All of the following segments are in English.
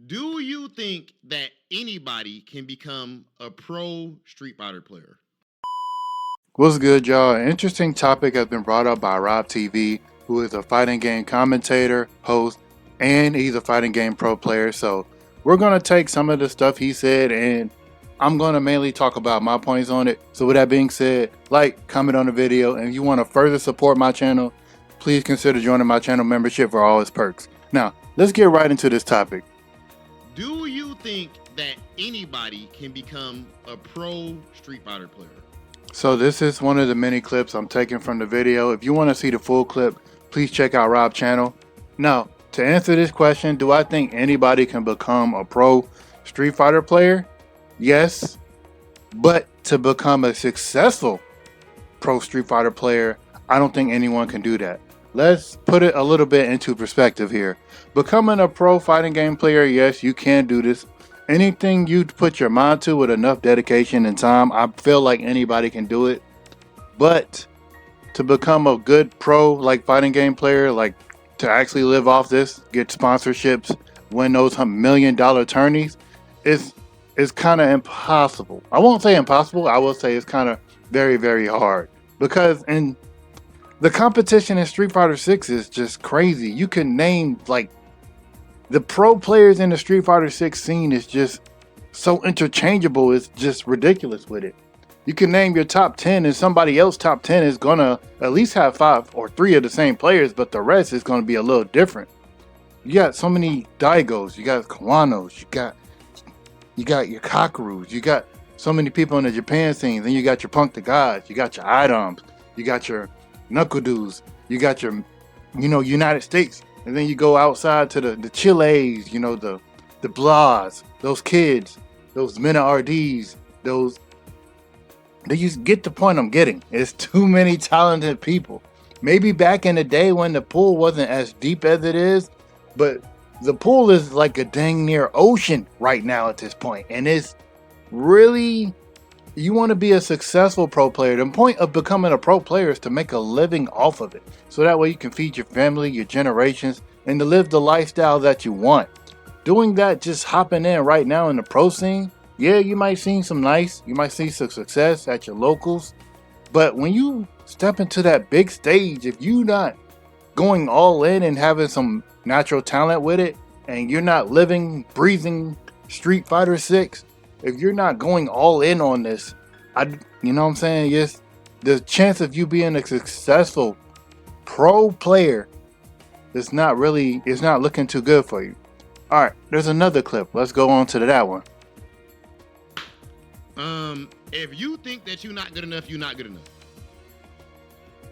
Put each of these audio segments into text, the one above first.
Do you think that anybody can become a pro Street Fighter player? What's good, y'all? An interesting topic has been brought up by RobTV, who is a fighting game commentator, host, and he's a fighting game pro player. So we're going to take some of the stuff he said and I'm going to mainly talk about my points on it. So with that being said, like, comment on the video, and if you want to further support my channel, please consider joining my channel membership for all its perks. Now, let's get right into this topic. Do you think that anybody can become a pro Street Fighter player? So this is one of the mini clips I'm taking from the video. If you want to see the full clip, please check out Rob's channel. Now, to answer this question, do I think anybody can become a pro Street Fighter player? Yes, but to become a successful pro Street Fighter player, I don't think anyone can do that. Let's put it a little bit into perspective here. Becoming a pro fighting game player, yes, you can do this. Anything you put your mind to with enough dedication and time, I feel like anybody can do it. But to become a good pro like fighting game player, like to actually live off this, get sponsorships, win those $1 million tourneys, is kind of impossible. I won't say impossible. I will say it's kind of very, very hard, because in the competition in Street Fighter 6 is just crazy. You can name like the pro players in the Street Fighter 6 scene is just so interchangeable. It's just ridiculous with it. You can name your top 10 and somebody else top 10 is gonna at least have 5 or 3 of the same players, but the rest is gonna be a little different. You got so many Daigos, you got Kawanos, you got your Kakarus, you got so many people in the Japan scene. Then you got your Punk the Gods, you got your Items, you got your Knuckledoos, you got your, United States. And then you go outside to the Chiles, the Blas, those kids, those Mena RDs, you get the point I'm getting. It's too many talented people. Maybe back in the day when the pool wasn't as deep as it is, but the pool is like a dang near ocean right now at this point. And it's really, you want to be a successful pro player. The point of becoming a pro player is to make a living off of it. So that way you can feed your family, your generations, and to live the lifestyle that you want. Doing that, just hopping in right now in the pro scene, yeah, you might see some success at your locals. But when you step into that big stage, if you're not going all in and having some natural talent with it, and you're not living, breathing Street Fighter 6, if you're not going all in on this, you know what I'm saying? Yes, the chance of you being a successful pro player is not looking too good for you. All right, there's another clip. Let's go on to that one. If you think that you're not good enough, you're not good enough.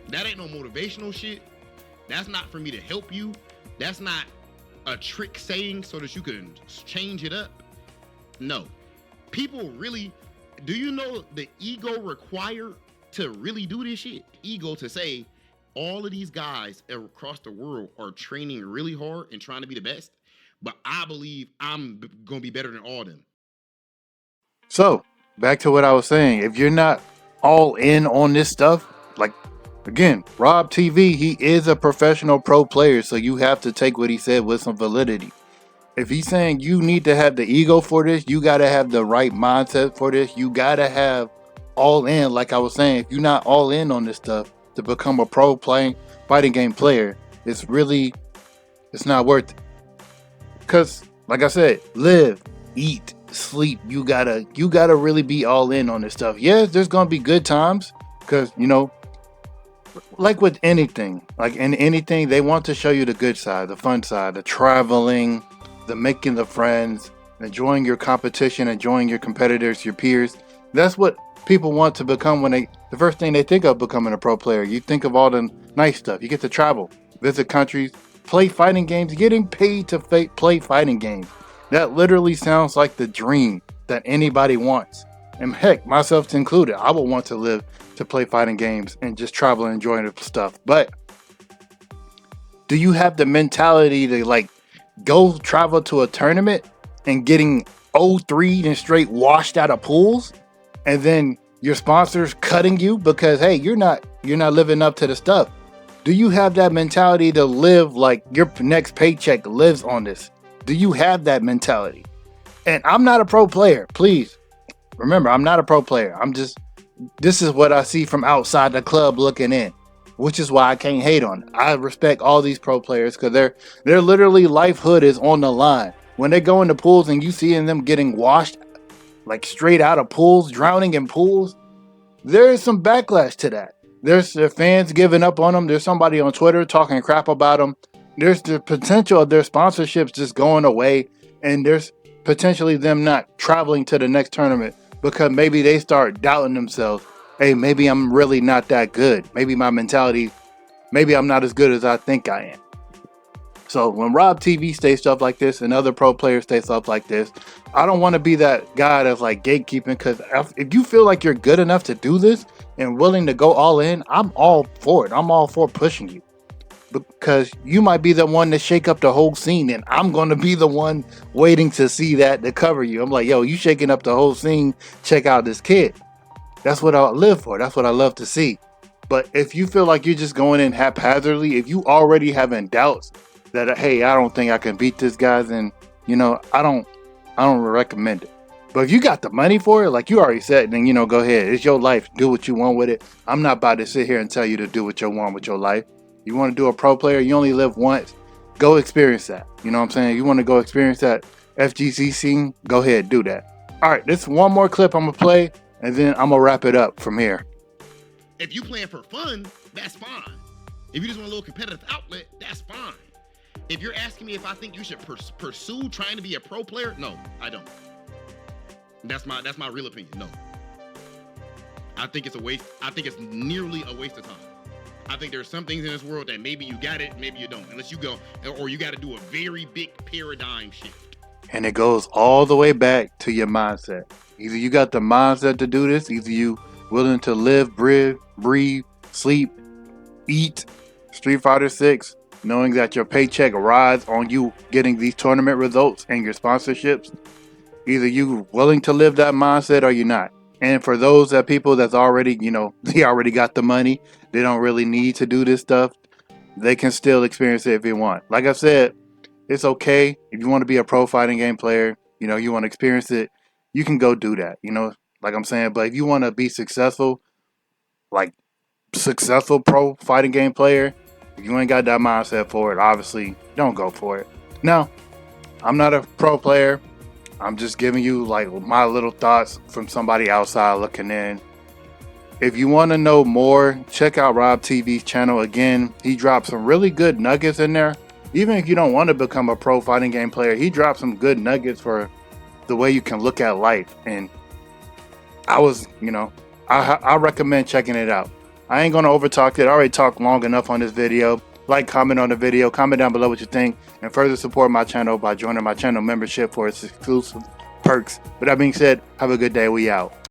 That ain't no motivational shit. That's not for me to help you. That's not a trick saying so that you can change it up. No. People really, do you know the ego required to really do this shit? Ego to say all of these guys across the world are training really hard and trying to be the best, but I believe I'm gonna be better than all of them. So back to what I was saying, if you're not all in on this stuff, like, again, RobTV, he is a professional pro player, so you have to take what he said with some validity. If he's saying you need to have the ego for this, you got to have the right mindset for this. You got to have all in. Like I was saying, if you're not all in on this stuff to become a pro fighting game player, it's not worth it. Because, like I said, live, eat, sleep. You gotta really be all in on this stuff. Yes, there's going to be good times because, like with anything, they want to show you the good side, the fun side, the traveling, the making the friends, enjoying your competition, enjoying your competitors, your peers. That's what people want to become when the first thing they think of becoming a pro player. You think of all the nice stuff. You get to travel, visit countries, play fighting games, getting paid to play fighting games. That literally sounds like the dream that anybody wants. And heck, myself included, I would want to live to play fighting games and just travel and enjoy the stuff. But do you have the mentality to go travel to a tournament and getting 0-3 and straight washed out of pools, and then your sponsors cutting you because, hey, you're not living up to the stuff? Do you have that mentality to live like your next paycheck lives on this? Do you have that mentality? And I'm not a pro player. Please remember, I'm not a pro player. This is what I see from outside the club looking in, which is why I can't hate on it. I respect all these pro players because they're literally livelihood is on the line. When they go into pools and you seeing them getting washed like straight out of pools, drowning in pools, there is some backlash to that. There's the fans giving up on them. There's somebody on Twitter talking crap about them. There's the potential of their sponsorships just going away, and there's potentially them not traveling to the next tournament because maybe they start doubting themselves. Hey, maybe I'm really not that good. Maybe my mentality, maybe I'm not as good as I think I am. So when RobTV say stuff like this and other pro players say stuff like this, I don't want to be that guy that's like gatekeeping, because if you feel like you're good enough to do this and willing to go all in, I'm all for it. I'm all for pushing you, because you might be the one to shake up the whole scene, and I'm going to be the one waiting to see that to cover you. I'm like, yo, you shaking up the whole scene. Check out this kid. That's what I live for. That's what I love to see. But if you feel like you're just going in haphazardly, if you already having doubts that, hey, I don't think I can beat this guy, then, I don't recommend it. But if you got the money for it, like you already said, then, go ahead. It's your life. Do what you want with it. I'm not about to sit here and tell you to do what you want with your life. You want to do a pro player, you only live once. Go experience that. You know what I'm saying? You want to go experience that FGC scene? Go ahead, do that. All right, this one more clip I'm going to play, and then I'm going to wrap it up from here. If you playing for fun, that's fine. If you just want a little competitive outlet, that's fine. If you're asking me if I think you should pursue trying to be a pro player, no, I don't. That's my real opinion. No. I think it's a waste. I think it's nearly a waste of time. I think there's some things in this world that maybe you got it, maybe you don't. Unless you go, or you got to do a very big paradigm shift. And it goes all the way back to your mindset. Either you got the mindset to do this, either you willing to live, breathe, sleep, eat Street Fighter 6, knowing that your paycheck rides on you getting these tournament results and your sponsorships. Either you willing to live that mindset or you're not. And for those people that's already, they already got the money, they don't really need to do this stuff, they can still experience it if they want. Like I said, it's okay if you want to be a pro fighting game player, you want to experience it, you can go do that, like I'm saying. But if you want to be successful, like successful pro fighting game player, if you ain't got that mindset for it, obviously don't go for it. Now, I'm not a pro player. I'm just giving you like my little thoughts from somebody outside looking in. If you want to know more, check out RobTV's channel. Again, he drops some really good nuggets in there. Even if you don't want to become a pro fighting game player, he drops some good nuggets for the way you can look at life. And I recommend checking it out. I ain't going to overtalk it. I already talked long enough on this video. Like, comment on the video, comment down below what you think, and further support my channel by joining my channel membership for its exclusive perks. With that being said, have a good day. We out.